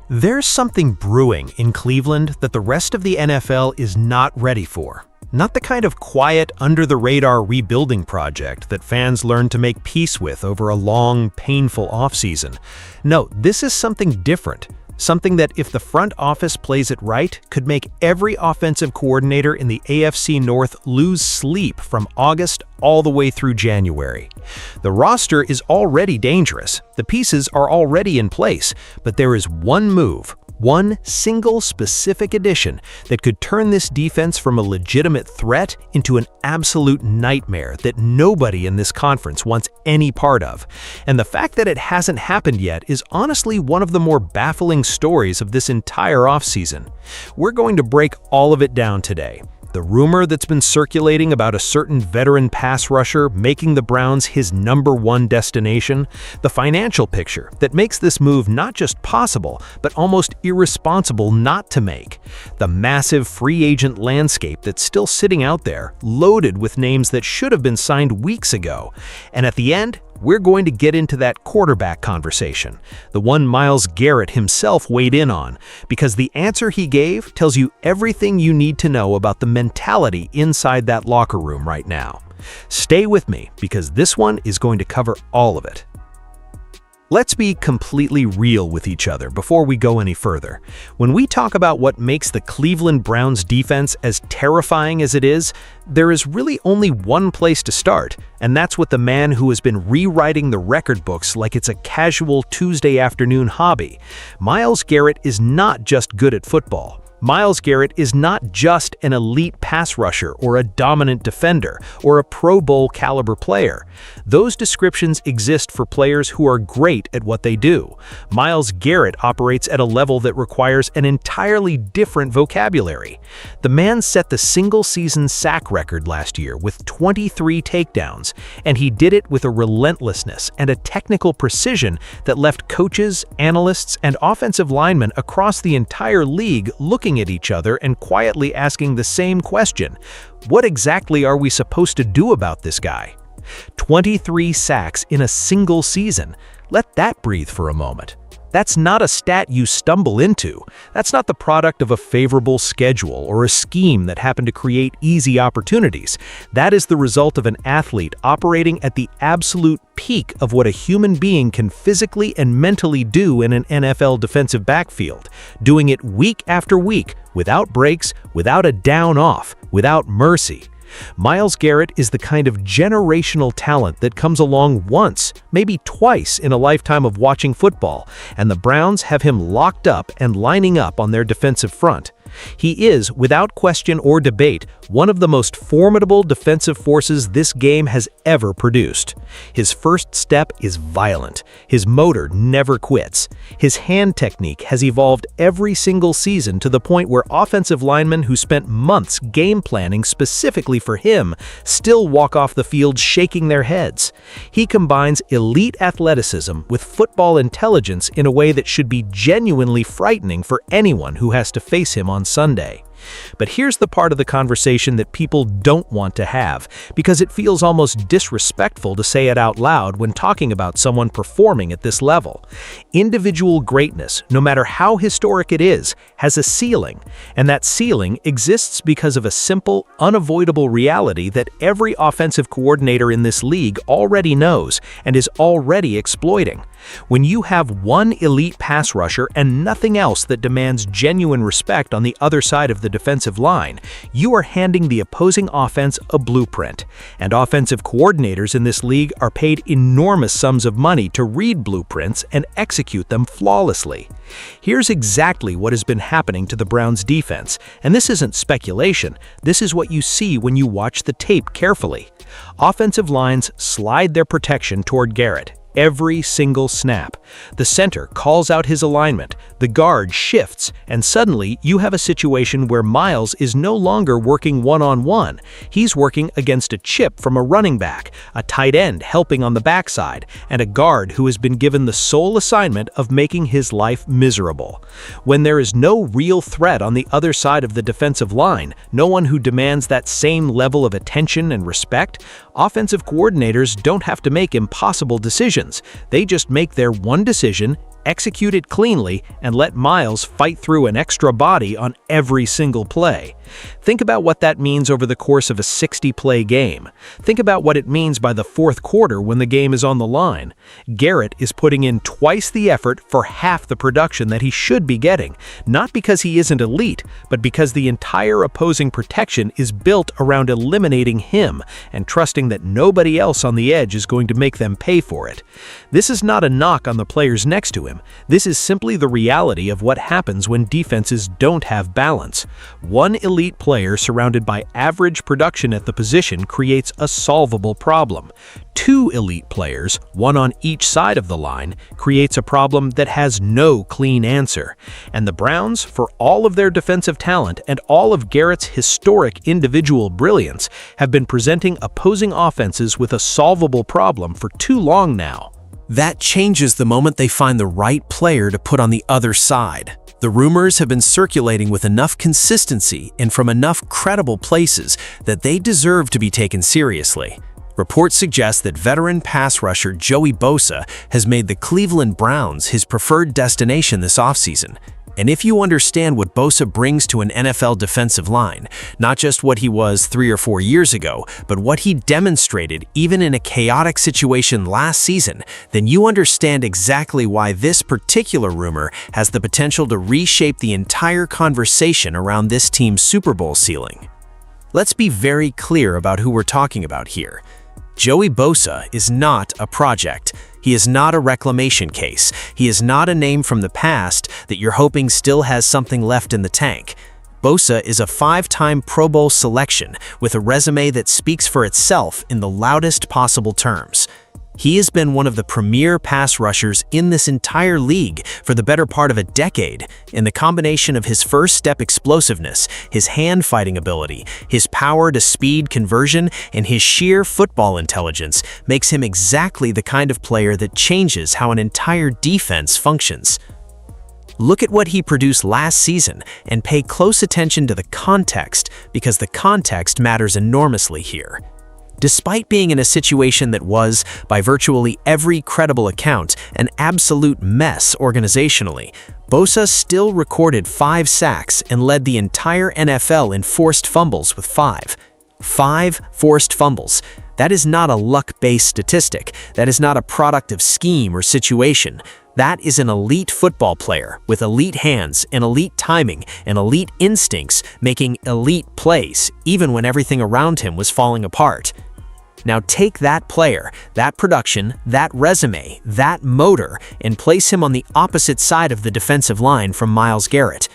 There's something brewing in Cleveland that the rest of the NFL is not ready for. Not the kind of quiet, under-the-radar rebuilding project that fans learn to make peace with over a long, painful offseason. No, this is something different. Something that, if the front office plays it right, could make every offensive coordinator in the AFC North lose sleep from August all the way through January. The roster is already dangerous, the pieces are already in place, but there is one move, one single specific addition that could turn this defense from a legitimate threat into an absolute nightmare that nobody in this conference wants any part of. And the fact that it hasn't happened yet is honestly one of the more baffling stories of this entire offseason. We're going to break all of it down today. The rumor that's been circulating about a certain veteran pass rusher making the Browns his #1 destination, the financial picture that makes this move not just possible, but almost irresponsible not to make, the massive free agent landscape that's still sitting out there, loaded with names that should have been signed weeks ago, and at the end, we're going to get into that quarterback conversation, the one Myles Garrett himself weighed in on, because the answer he gave tells you everything you need to know about the mentality inside that locker room right now. Stay with me, because this one is going to cover all of it. Let's be completely real with each other before we go any further. When we talk about what makes the Cleveland Browns defense as terrifying as it is, there is really only one place to start, and that's with the man who has been rewriting the record books like it's a casual Tuesday afternoon hobby. Myles Garrett is not just good at football. Myles Garrett is not just an elite pass rusher or a dominant defender or a Pro Bowl caliber player. Those descriptions exist for players who are great at what they do. Myles Garrett operates at a level that requires an entirely different vocabulary. The man set the single-season sack record last year with 23 takedowns, and he did it with a relentlessness and a technical precision that left coaches, analysts, and offensive linemen across the entire league looking at each other and quietly asking the same question: what exactly are we supposed to do about this guy? 23 sacks in a single season. Let that breathe for a moment. That's not a stat you stumble into. That's not the product of a favorable schedule or a scheme that happened to create easy opportunities. That is the result of an athlete operating at the absolute peak of what a human being can physically and mentally do in an NFL defensive backfield, doing it week after week, without breaks, without a down off, without mercy. Myles Garrett is the kind of generational talent that comes along once, maybe twice in a lifetime of watching football, and the Browns have him locked up and lining up on their defensive front. He is, without question or debate, one of the most formidable defensive forces this game has ever produced. His first step is violent. His motor never quits. His hand technique has evolved every single season to the point where offensive linemen who spent months game planning specifically for him still walk off the field shaking their heads. He combines elite athleticism with football intelligence in a way that should be genuinely frightening for anyone who has to face him on Sunday. But here's the part of the conversation that people don't want to have, because it feels almost disrespectful to say it out loud when talking about someone performing at this level. Individual greatness, no matter how historic it is, has a ceiling, and that ceiling exists because of a simple, unavoidable reality that every offensive coordinator in this league already knows and is already exploiting. When you have one elite pass rusher and nothing else that demands genuine respect on the other side of the defensive line, you are handing the opposing offense a blueprint. And offensive coordinators in this league are paid enormous sums of money to read blueprints and execute them flawlessly. Here's exactly what has been happening to the Browns defense, and this isn't speculation. This is what you see when you watch the tape carefully. Offensive lines slide their protection toward Garrett every single snap. The center calls out his alignment, the guard shifts, and suddenly you have a situation where Myles is no longer working one-on-one. He's working against a chip from a running back, a tight end helping on the backside, and a guard who has been given the sole assignment of making his life miserable. When there is no real threat on the other side of the defensive line, no one who demands that same level of attention and respect, offensive coordinators don't have to make impossible decisions. decisions. They just make their one decision, execute it cleanly, and let Myles fight through an extra body on every single play. Think about what that means over the course of a 60-play game. Think about what it means by the fourth quarter when the game is on the line. Garrett is putting in twice the effort for half the production that he should be getting, not because he isn't elite, but because the entire opposing protection is built around eliminating him and trusting that nobody else on the edge is going to make them pay for it. This is not a knock on the players next to him. This is simply the reality of what happens when defenses don't have balance. One elite player surrounded by average production at the position creates a solvable problem. Two elite players, one on each side of the line, creates a problem that has no clean answer. And the Browns, for all of their defensive talent and all of Garrett's historic individual brilliance, have been presenting opposing offenses with a solvable problem for too long now. That changes the moment they find the right player to put on the other side. The rumors have been circulating with enough consistency and from enough credible places that they deserve to be taken seriously. Reports suggest that veteran pass rusher Joey Bosa has made the Cleveland Browns his preferred destination this offseason. And if you understand what Bosa brings to an NFL defensive line, not just what he was 3 or 4 years ago, but what he demonstrated even in a chaotic situation last season, then you understand exactly why this particular rumor has the potential to reshape the entire conversation around this team's Super Bowl ceiling. Let's be very clear about who we're talking about here. Joey Bosa is not a project. He is not a reclamation case. He is not a name from the past that you're hoping still has something left in the tank. Bosa is a 5-time Pro Bowl selection with a resume that speaks for itself in the loudest possible terms. He has been one of the premier pass rushers in this entire league for the better part of a decade, and the combination of his first-step explosiveness, his hand-fighting ability, his power-to-speed conversion, and his sheer football intelligence makes him exactly the kind of player that changes how an entire defense functions. Look at what he produced last season and pay close attention to the context, because the context matters enormously here. Despite being in a situation that was, by virtually every credible account, an absolute mess organizationally, Bosa still recorded 5 sacks and led the entire NFL in forced fumbles with 5. 5 forced fumbles. That is not a luck-based statistic. That is not a product of scheme or situation. That is an elite football player with elite hands and elite timing and elite instincts making elite plays, even when everything around him was falling apart. Now take that player, that production, that resume, that motor, and place him on the opposite side of the defensive line from Myles Garrett.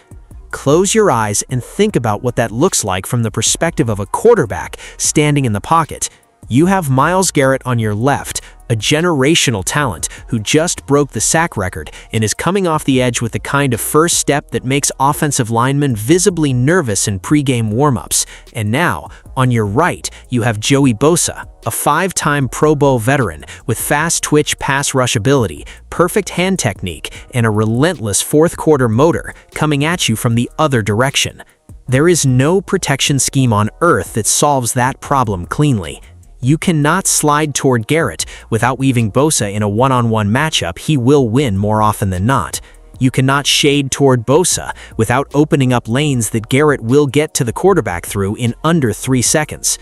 Close your eyes and think about what that looks like from the perspective of a quarterback standing in the pocket. You have Myles Garrett on your left, a generational talent who just broke the sack record and is coming off the edge with the kind of first step that makes offensive linemen visibly nervous in pregame warm-ups. And now, on your right, you have Joey Bosa, a 5-time Pro Bowl veteran with fast twitch pass rush ability, perfect hand technique, and a relentless fourth-quarter motor coming at you from the other direction. There is no protection scheme on earth that solves that problem cleanly. You cannot slide toward Garrett without leaving Bosa in a one-on-one matchup. He will win more often than not. You cannot shade toward Bosa without opening up lanes that Garrett will get to the quarterback through in under 3 seconds.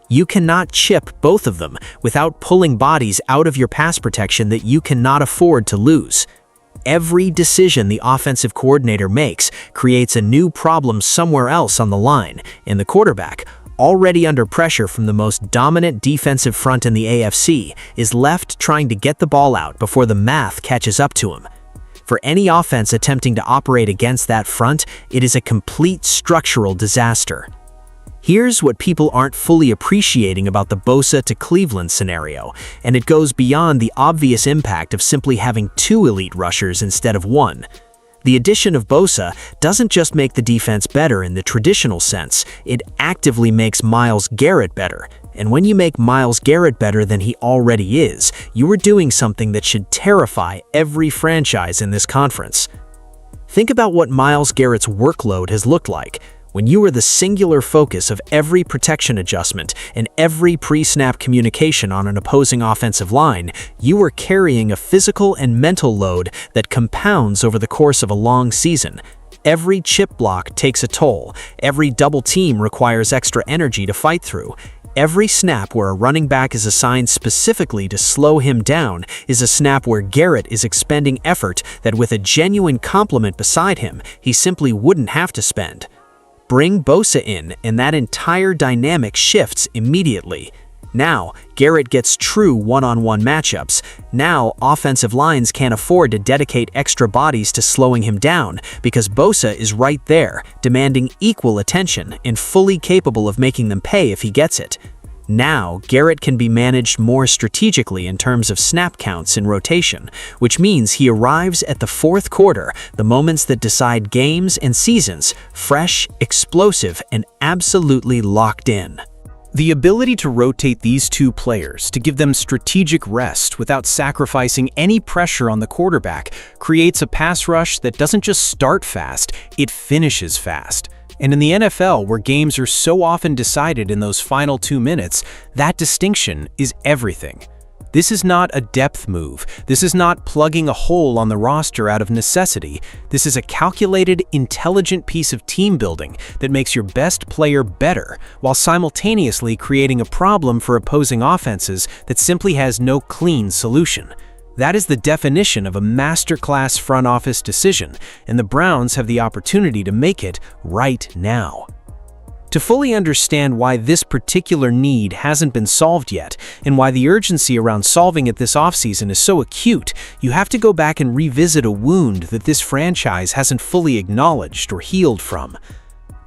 You cannot chip both of them without pulling bodies out of your pass protection that you cannot afford to lose. Every decision the offensive coordinator makes creates a new problem somewhere else on the line, and the quarterback, already under pressure from the most dominant defensive front in the AFC, is left trying to get the ball out before the math catches up to him. For any offense attempting to operate against that front, it is a complete structural disaster. Here's what people aren't fully appreciating about the Bosa to Cleveland scenario, and it goes beyond the obvious impact of simply having 2 elite rushers instead of 1. The addition of Bosa doesn't just make the defense better in the traditional sense, it actively makes Myles Garrett better. And when you make Myles Garrett better than he already is, you are doing something that should terrify every franchise in this conference. Think about what Myles Garrett's workload has looked like. When you are the singular focus of every protection adjustment and every pre-snap communication on an opposing offensive line, you are carrying a physical and mental load that compounds over the course of a long season. Every chip block takes a toll. Every double team requires extra energy to fight through. Every snap where a running back is assigned specifically to slow him down is a snap where Garrett is expending effort that with a genuine complement beside him, he simply wouldn't have to spend. Bring Bosa in, and that entire dynamic shifts immediately. Now, Garrett gets true one-on-one matchups. Now, offensive lines can't afford to dedicate extra bodies to slowing him down because Bosa is right there, demanding equal attention and fully capable of making them pay if he gets it. Now, Garrett can be managed more strategically in terms of snap counts and rotation, which means he arrives at the fourth quarter, the moments that decide games and seasons, fresh, explosive, and absolutely locked in. The ability to rotate these two players, to give them strategic rest without sacrificing any pressure on the quarterback, creates a pass rush that doesn't just start fast, it finishes fast. And in the NFL, where games are so often decided in those final 2 minutes, that distinction is everything. This is not a depth move. This is not plugging a hole on the roster out of necessity. This is a calculated, intelligent piece of team building that makes your best player better, while simultaneously creating a problem for opposing offenses that simply has no clean solution. That is the definition of a masterclass front office decision, and the Browns have the opportunity to make it right now. To fully understand why this particular need hasn't been solved yet, and why the urgency around solving it this offseason is so acute, you have to go back and revisit a wound that this franchise hasn't fully acknowledged or healed from.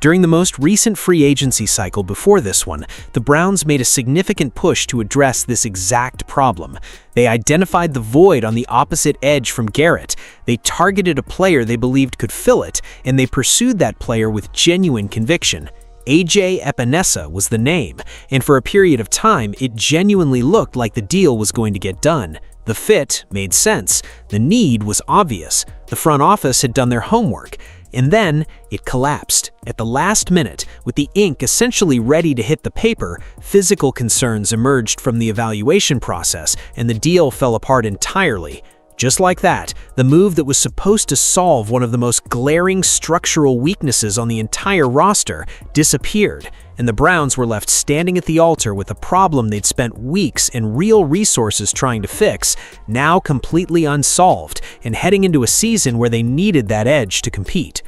During the most recent free agency cycle before this one, the Browns made a significant push to address this exact problem. They identified the void on the opposite edge from Garrett, they targeted a player they believed could fill it, and they pursued that player with genuine conviction. AJ Epinesa was the name, and for a period of time, it genuinely looked like the deal was going to get done. The fit made sense. The need was obvious. The front office had done their homework. And then it collapsed. At the last minute, with the ink essentially ready to hit the paper, physical concerns emerged from the evaluation process, and the deal fell apart entirely. Just like that, the move that was supposed to solve one of the most glaring structural weaknesses on the entire roster disappeared, and the Browns were left standing at the altar with a problem they'd spent weeks and real resources trying to fix, now completely unsolved, and heading into a season where they needed that edge to compete.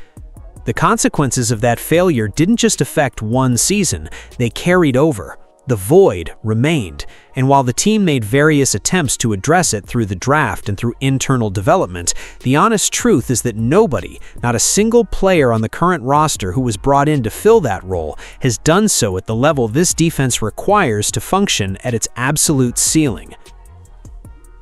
The consequences of that failure didn't just affect one season, they carried over. The void remained, and while the team made various attempts to address it through the draft and through internal development, the honest truth is that nobody, not a single player on the current roster who was brought in to fill that role, has done so at the level this defense requires to function at its absolute ceiling.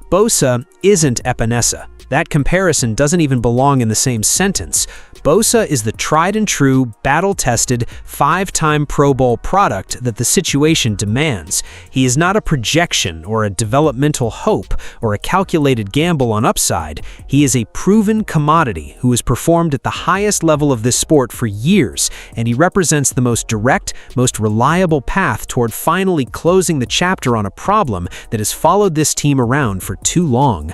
Bosa isn't Epinesa. That comparison doesn't even belong in the same sentence. Bosa is the tried-and-true, battle-tested, 5-time Pro Bowl product that the situation demands. He is not a projection or a developmental hope or a calculated gamble on upside. He is a proven commodity who has performed at the highest level of this sport for years, and he represents the most direct, most reliable path toward finally closing the chapter on a problem that has followed this team around for too long.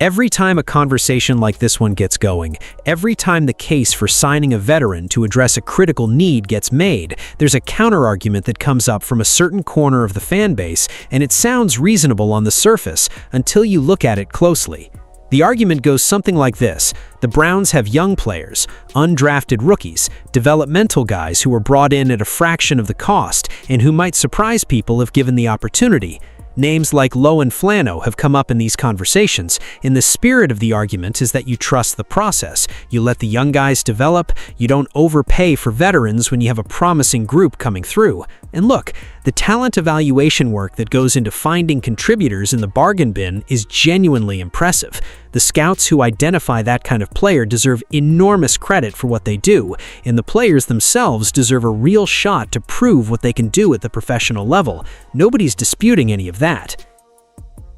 Every time a conversation like this one gets going, every time the case for signing a veteran to address a critical need gets made, there's a counterargument that comes up from a certain corner of the fan base, and it sounds reasonable on the surface until you look at it closely. The argument goes something like this: the Browns have young players, undrafted rookies, developmental guys who were brought in at a fraction of the cost and who might surprise people if given the opportunity. Names like Lowe and Flano have come up in these conversations, and the spirit of the argument is that you trust the process, you let the young guys develop, you don't overpay for veterans when you have a promising group coming through. And look, the talent evaluation work that goes into finding contributors in the bargain bin is genuinely impressive. The scouts who identify that kind of player deserve enormous credit for what they do, and the players themselves deserve a real shot to prove what they can do at the professional level. Nobody's disputing any of that.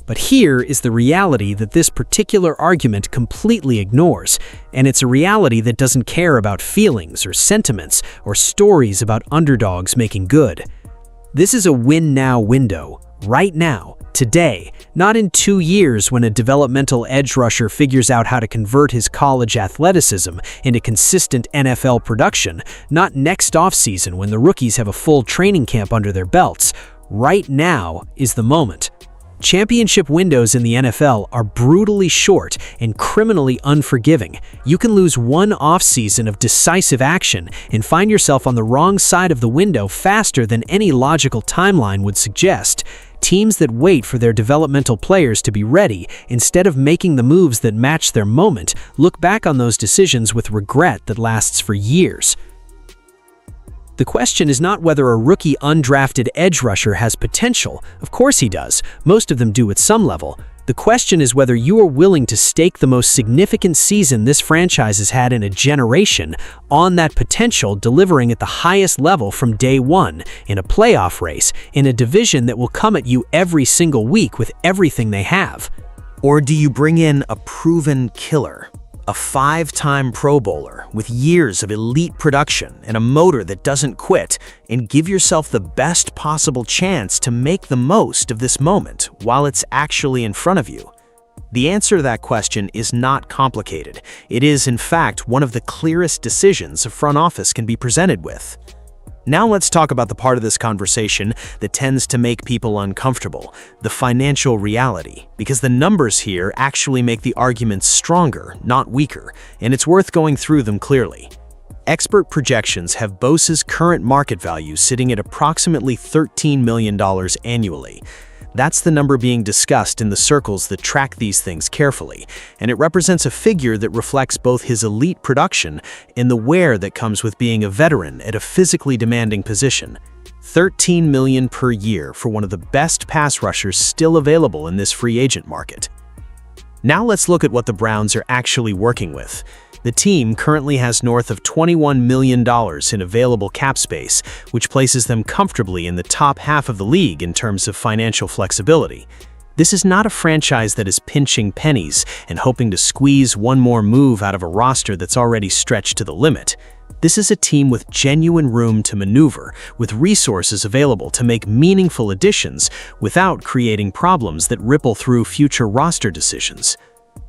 But here is the reality that this particular argument completely ignores, and it's a reality that doesn't care about feelings or sentiments or stories about underdogs making good. This is a win-now window, right now, today, not in 2 years when a developmental edge rusher figures out how to convert his college athleticism into consistent NFL production, not next offseason when the rookies have a full training camp under their belts. Right now is the moment. Championship windows in the NFL are brutally short and criminally unforgiving. You can lose one offseason of decisive action and find yourself on the wrong side of the window faster than any logical timeline would suggest. Teams that wait for their developmental players to be ready instead of making the moves that match their moment look back on those decisions with regret that lasts for years. The question is not whether a rookie undrafted edge rusher has potential. Of course he does. Most of them do at some level. The question is whether you are willing to stake the most significant season this franchise has had in a generation on that potential, delivering at the highest level from day one, in a playoff race, in a division that will come at you every single week with everything they have. Or do you bring in a proven killer? A 5-time Pro Bowler with years of elite production and a motor that doesn't quit, and give yourself the best possible chance to make the most of this moment while it's actually in front of you? The answer to that question is not complicated. It is, in fact, one of the clearest decisions a front office can be presented with. Now let's talk about the part of this conversation that tends to make people uncomfortable, the financial reality, because the numbers here actually make the arguments stronger, not weaker, and it's worth going through them clearly. Expert projections have Bosa's current market value sitting at approximately $13 million annually. That's the number being discussed in the circles that track these things carefully, and it represents a figure that reflects both his elite production and the wear that comes with being a veteran at a physically demanding position. $13 million per year for one of the best pass rushers still available in this free agent market. Now let's look at what the Browns are actually working with. The team currently has north of $21 million in available cap space, which places them comfortably in the top half of the league in terms of financial flexibility. This is not a franchise that is pinching pennies and hoping to squeeze one more move out of a roster that's already stretched to the limit. This is a team with genuine room to maneuver, with resources available to make meaningful additions without creating problems that ripple through future roster decisions.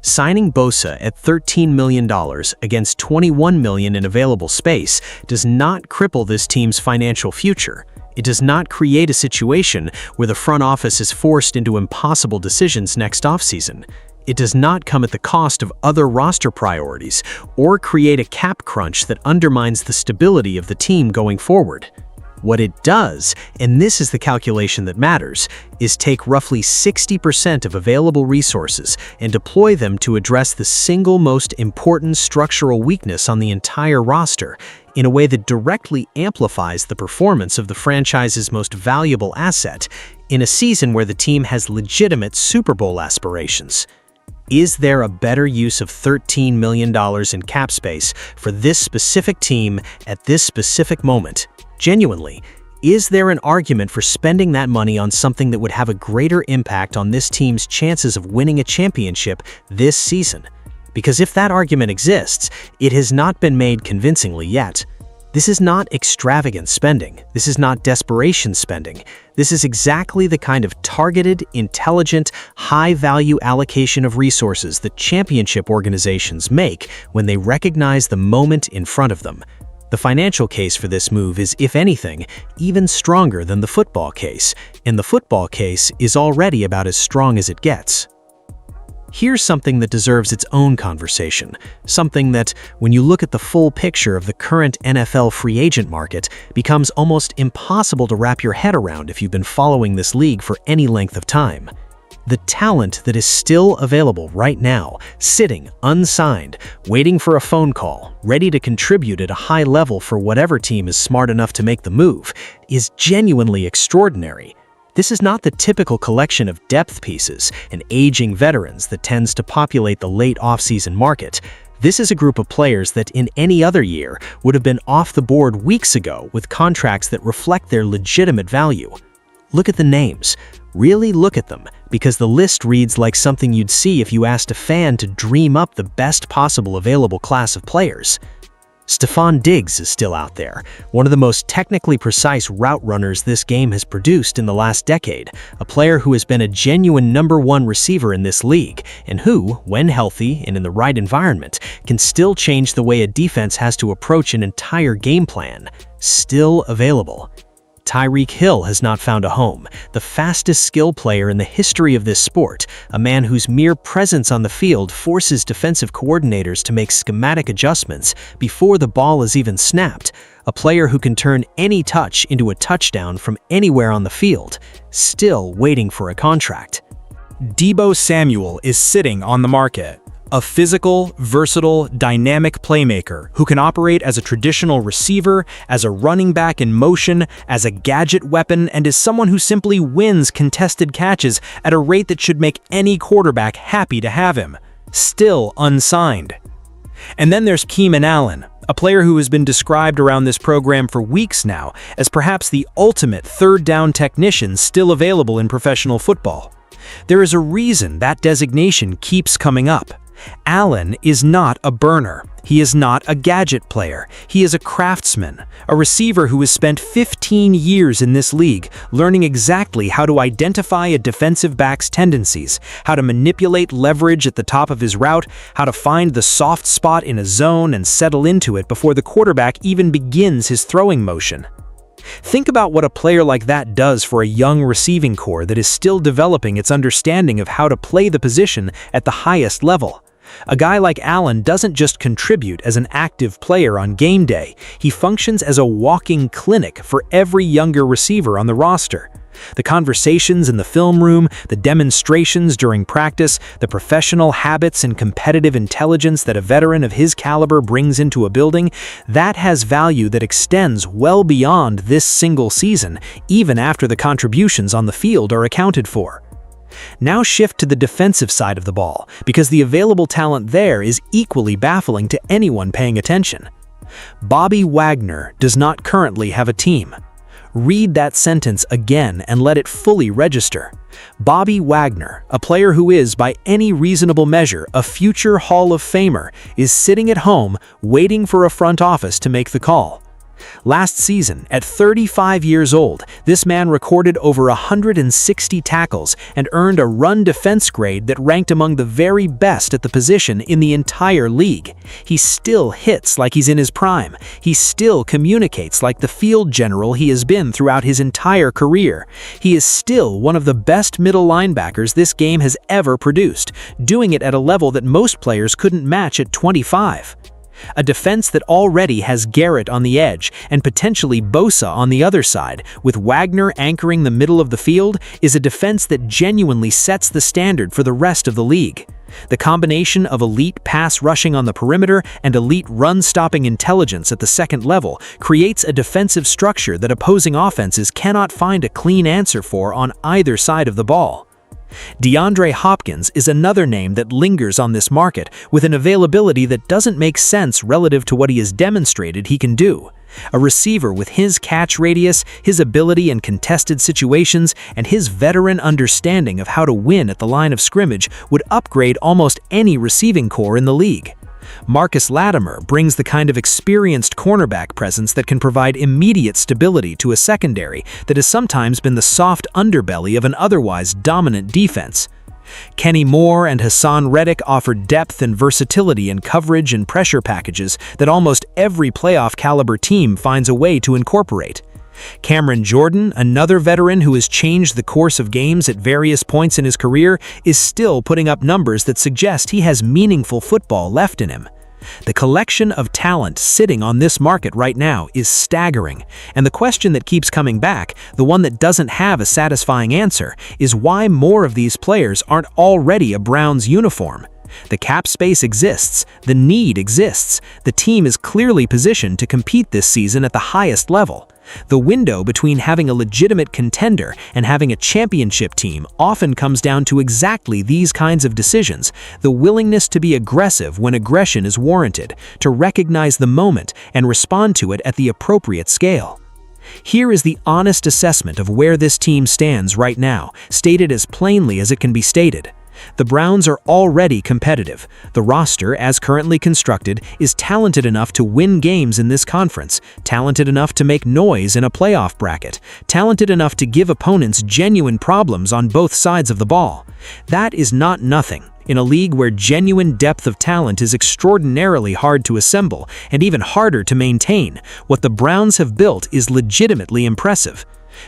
Signing Bosa at $13 million against $21 million in available space does not cripple this team's financial future. It does not create a situation where the front office is forced into impossible decisions next offseason. It does not come at the cost of other roster priorities or create a cap crunch that undermines the stability of the team going forward. What it does, and this is the calculation that matters, is take roughly 60% of available resources and deploy them to address the single most important structural weakness on the entire roster in a way that directly amplifies the performance of the franchise's most valuable asset in a season where the team has legitimate Super Bowl aspirations. Is there a better use of $13 million in cap space for this specific team at this specific moment? Genuinely, is there an argument for spending that money on something that would have a greater impact on this team's chances of winning a championship this season? Because if that argument exists, it has not been made convincingly yet. This is not extravagant spending. This is not desperation spending. This is exactly the kind of targeted, intelligent, high-value allocation of resources that championship organizations make when they recognize the moment in front of them. The financial case for this move is, if anything, even stronger than the football case, and the football case is already about as strong as it gets. Here's something that deserves its own conversation, something that, when you look at the full picture of the current NFL free agent market, becomes almost impossible to wrap your head around if you've been following this league for any length of time. The talent that is still available right now, sitting unsigned, waiting for a phone call, ready to contribute at a high level for whatever team is smart enough to make the move, is genuinely extraordinary. This is not the typical collection of depth pieces and aging veterans that tends to populate the late offseason market. This is a group of players that in any other year would have been off the board weeks ago with contracts that reflect their legitimate value. Look at the names. Really look at them, because the list reads like something you'd see if you asked a fan to dream up the best possible available class of players. Stefon Diggs is still out there, one of the most technically precise route runners this game has produced in the last decade, a player who has been a genuine #1 receiver in this league, and who, when healthy and in the right environment, can still change the way a defense has to approach an entire game plan. Still available. Tyreek Hill has not found a home, the fastest skill player in the history of this sport, a man whose mere presence on the field forces defensive coordinators to make schematic adjustments before the ball is even snapped, a player who can turn any touch into a touchdown from anywhere on the field, still waiting for a contract. Deebo Samuel is sitting on the market. A physical, versatile, dynamic playmaker who can operate as a traditional receiver, as a running back in motion, as a gadget weapon, and is someone who simply wins contested catches at a rate that should make any quarterback happy to have him. Still unsigned. And then there's Keenan Allen, a player who has been described around this program for weeks now as perhaps the ultimate third-down technician still available in professional football. There is a reason that designation keeps coming up. Allen is not a burner. He is not a gadget player. He is a craftsman, a receiver who has spent 15 years in this league, learning exactly how to identify a defensive back's tendencies, how to manipulate leverage at the top of his route, how to find the soft spot in a zone and settle into it before the quarterback even begins his throwing motion. Think about what a player like that does for a young receiving corps that is still developing its understanding of how to play the position at the highest level. A guy like Allen doesn't just contribute as an active player on game day, he functions as a walking clinic for every younger receiver on the roster. The conversations in the film room, the demonstrations during practice, the professional habits and competitive intelligence that a veteran of his caliber brings into a building, that has value that extends well beyond this single season, even after the contributions on the field are accounted for. Now shift to the defensive side of the ball, because the available talent there is equally baffling to anyone paying attention. Bobby Wagner does not currently have a team. Read that sentence again and let it fully register. Bobby Wagner, a player who is, by any reasonable measure, a future Hall of Famer, is sitting at home waiting for a front office to make the call. Last season, at 35 years old, this man recorded over 160 tackles and earned a run defense grade that ranked among the very best at the position in the entire league. He still hits like he's in his prime. He still communicates like the field general he has been throughout his entire career. He is still one of the best middle linebackers this game has ever produced, doing it at a level that most players couldn't match at 25. A defense that already has Garrett on the edge and potentially Bosa on the other side, with Wagner anchoring the middle of the field, is a defense that genuinely sets the standard for the rest of the league. The combination of elite pass rushing on the perimeter and elite run-stopping intelligence at the second level creates a defensive structure that opposing offenses cannot find a clean answer for on either side of the ball. DeAndre Hopkins is another name that lingers on this market with an availability that doesn't make sense relative to what he has demonstrated he can do. A receiver with his catch radius, his ability in contested situations, and his veteran understanding of how to win at the line of scrimmage would upgrade almost any receiving corps in the league. Marcus Latimer brings the kind of experienced cornerback presence that can provide immediate stability to a secondary that has sometimes been the soft underbelly of an otherwise dominant defense. Kenny Moore and Hassan Reddick offer depth and versatility in coverage and pressure packages that almost every playoff-caliber team finds a way to incorporate. Cameron Jordan, another veteran who has changed the course of games at various points in his career, is still putting up numbers that suggest he has meaningful football left in him. The collection of talent sitting on this market right now is staggering, and the question that keeps coming back, the one that doesn't have a satisfying answer, is why more of these players aren't already a Browns uniform. The cap space exists, the need exists, the team is clearly positioned to compete this season at the highest level. The window between having a legitimate contender and having a championship team often comes down to exactly these kinds of decisions: the willingness to be aggressive when aggression is warranted, to recognize the moment and respond to it at the appropriate scale. Here is the honest assessment of where this team stands right now, stated as plainly as it can be stated. The Browns are already competitive. The roster, as currently constructed, is talented enough to win games in this conference, talented enough to make noise in a playoff bracket, talented enough to give opponents genuine problems on both sides of the ball. That is not nothing. In a league where genuine depth of talent is extraordinarily hard to assemble and even harder to maintain, what the Browns have built is legitimately impressive.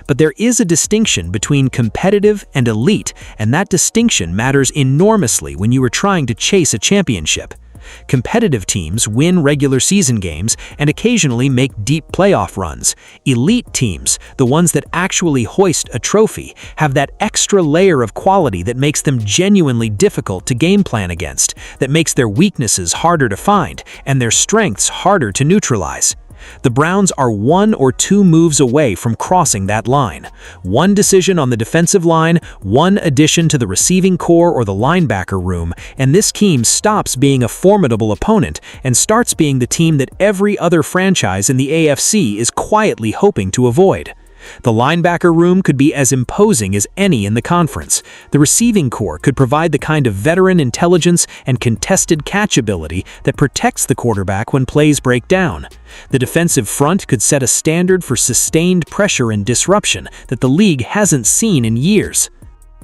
But there is a distinction between competitive and elite, and that distinction matters enormously when you are trying to chase a championship. Competitive teams win regular season games and occasionally make deep playoff runs. Elite teams, the ones that actually hoist a trophy, have that extra layer of quality that makes them genuinely difficult to game plan against, that makes their weaknesses harder to find and their strengths harder to neutralize. The Browns are 1 or 2 moves away from crossing that line. One decision on the defensive line, one addition to the receiving core or the linebacker room, and this team stops being a formidable opponent and starts being the team that every other franchise in the AFC is quietly hoping to avoid. The linebacker room could be as imposing as any in the conference. The receiving core could provide the kind of veteran intelligence and contested catch ability that protects the quarterback when plays break down. The defensive front could set a standard for sustained pressure and disruption that the league hasn't seen in years.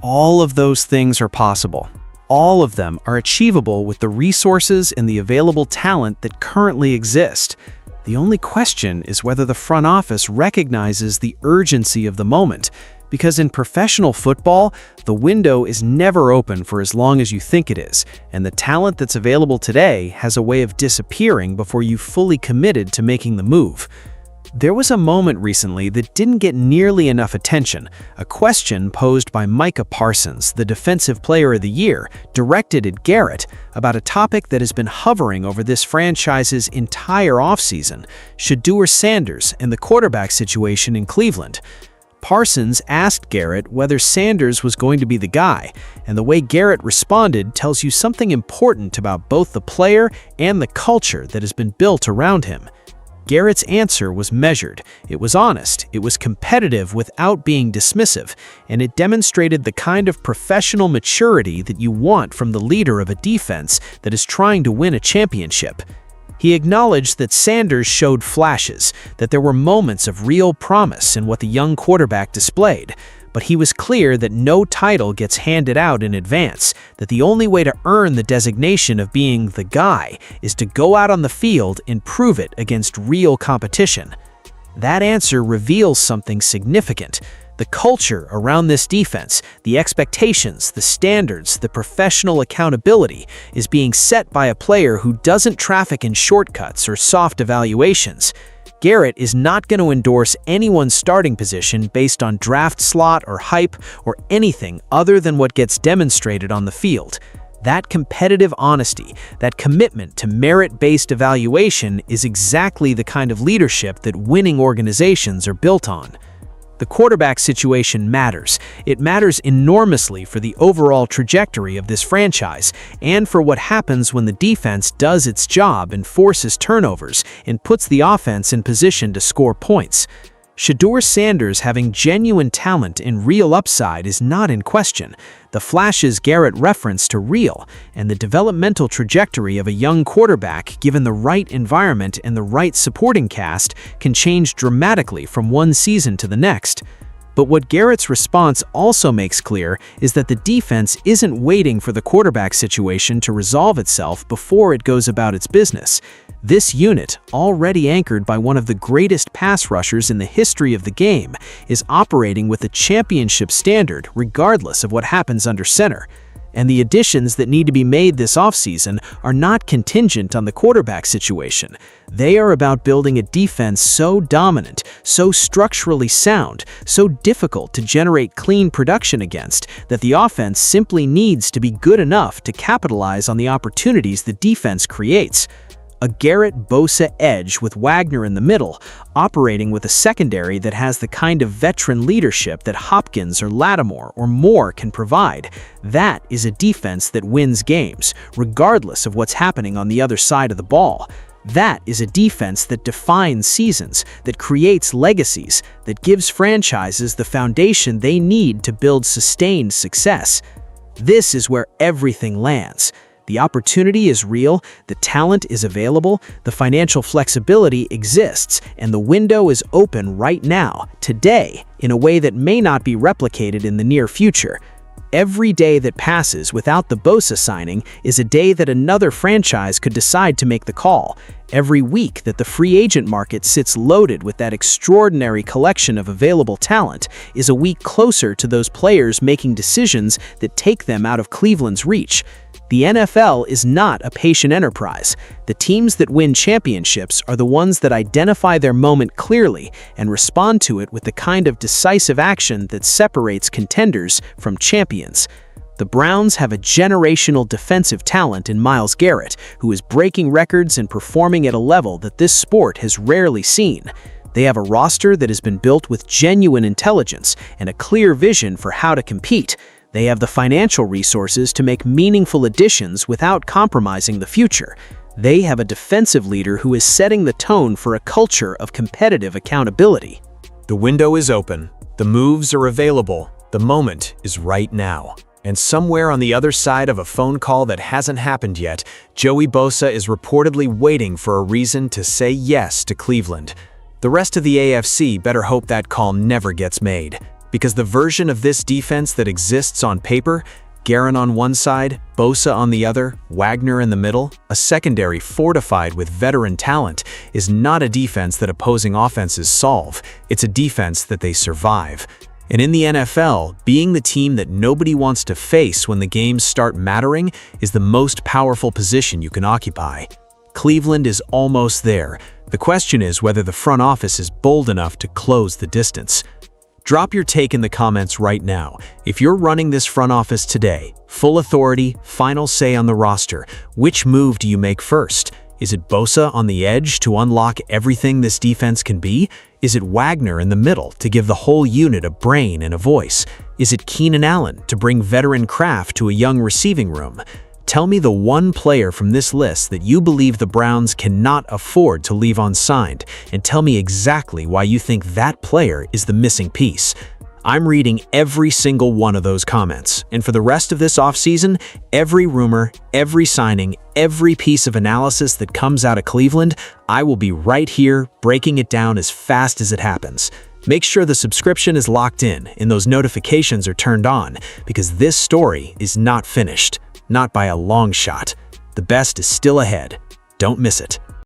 All of those things are possible. All of them are achievable with the resources and the available talent that currently exist. The only question is whether the front office recognizes the urgency of the moment, because in professional football, the window is never open for as long as you think it is, and the talent that's available today has a way of disappearing before you've fully committed to making the move. There was a moment recently that didn't get nearly enough attention, a question posed by Micah Parsons, the Defensive Player of the Year, directed at Garrett, about a topic that has been hovering over this franchise's entire offseason: Shedeur Sanders and the quarterback situation in Cleveland. Parsons asked Garrett whether Sanders was going to be the guy, and the way Garrett responded tells you something important about both the player and the culture that has been built around him. Garrett's answer was measured, it was honest, it was competitive without being dismissive, and it demonstrated the kind of professional maturity that you want from the leader of a defense that is trying to win a championship. He acknowledged that Sanders showed flashes, that there were moments of real promise in what the young quarterback displayed, but he was clear that no title gets handed out in advance, that the only way to earn the designation of being the guy is to go out on the field and prove it against real competition. That answer reveals something significant. The culture around this defense, the expectations, the standards, the professional accountability is being set by a player who doesn't traffic in shortcuts or soft evaluations. Garrett is not going to endorse anyone's starting position based on draft slot or hype or anything other than what gets demonstrated on the field. That competitive honesty, that commitment to merit-based evaluation is exactly the kind of leadership that winning organizations are built on. The quarterback situation matters. It matters enormously for the overall trajectory of this franchise and for what happens when the defense does its job and forces turnovers and puts the offense in position to score points. Shedeur Sanders having genuine talent and real upside is not in question. The flashes Garrett referenced to real, and the developmental trajectory of a young quarterback given the right environment and the right supporting cast can change dramatically from one season to the next. But what Garrett's response also makes clear is that the defense isn't waiting for the quarterback situation to resolve itself before it goes about its business. This unit, already anchored by one of the greatest pass rushers in the history of the game, is operating with a championship standard regardless of what happens under center. And the additions that need to be made this offseason are not contingent on the quarterback situation. They are about building a defense so dominant, so structurally sound, so difficult to generate clean production against, that the offense simply needs to be good enough to capitalize on the opportunities the defense creates. A Garrett Bosa edge with Wagner in the middle, operating with a secondary that has the kind of veteran leadership that Hopkins or Lattimore or Moore can provide. That is a defense that wins games, regardless of what's happening on the other side of the ball. That is a defense that defines seasons, that creates legacies, that gives franchises the foundation they need to build sustained success. This is where everything lands. The opportunity is real, the talent is available, the financial flexibility exists, and the window is open right now, today, in a way that may not be replicated in the near future. Every day that passes without the Bosa signing is a day that another franchise could decide to make the call. Every week that the free agent market sits loaded with that extraordinary collection of available talent is a week closer to those players making decisions that take them out of Cleveland's reach. The NFL is not a patient enterprise. The teams that win championships are the ones that identify their moment clearly and respond to it with the kind of decisive action that separates contenders from champions. The Browns have a generational defensive talent in Myles Garrett, who is breaking records and performing at a level that this sport has rarely seen. They have a roster that has been built with genuine intelligence and a clear vision for how to compete. They have the financial resources to make meaningful additions without compromising the future. They have a defensive leader who is setting the tone for a culture of competitive accountability. The window is open. The moves are available. The moment is right now. And somewhere on the other side of a phone call that hasn't happened yet, Joey Bosa is reportedly waiting for a reason to say yes to Cleveland. The rest of the AFC better hope that call never gets made. Because the version of this defense that exists on paper, Garrett on one side, Bosa on the other, Wagner in the middle, a secondary fortified with veteran talent, is not a defense that opposing offenses solve. It's a defense that they survive. And in the NFL, being the team that nobody wants to face when the games start mattering is the most powerful position you can occupy. Cleveland is almost there. The question is whether the front office is bold enough to close the distance. Drop your take in the comments right now. If you're running this front office today, full authority, final say on the roster, which move do you make first? Is it Bosa on the edge to unlock everything this defense can be? Is it Wagner in the middle to give the whole unit a brain and a voice? Is it Keenan Allen to bring veteran craft to a young receiving room? Tell me the one player from this list that you believe the Browns cannot afford to leave unsigned, and tell me exactly why you think that player is the missing piece. I'm reading every single one of those comments, and for the rest of this offseason, every rumor, every signing, every piece of analysis that comes out of Cleveland, I will be right here breaking it down as fast as it happens. Make sure the subscription is locked in and those notifications are turned on, because this story is not finished. Not by a long shot. The best is still ahead. Don't miss it.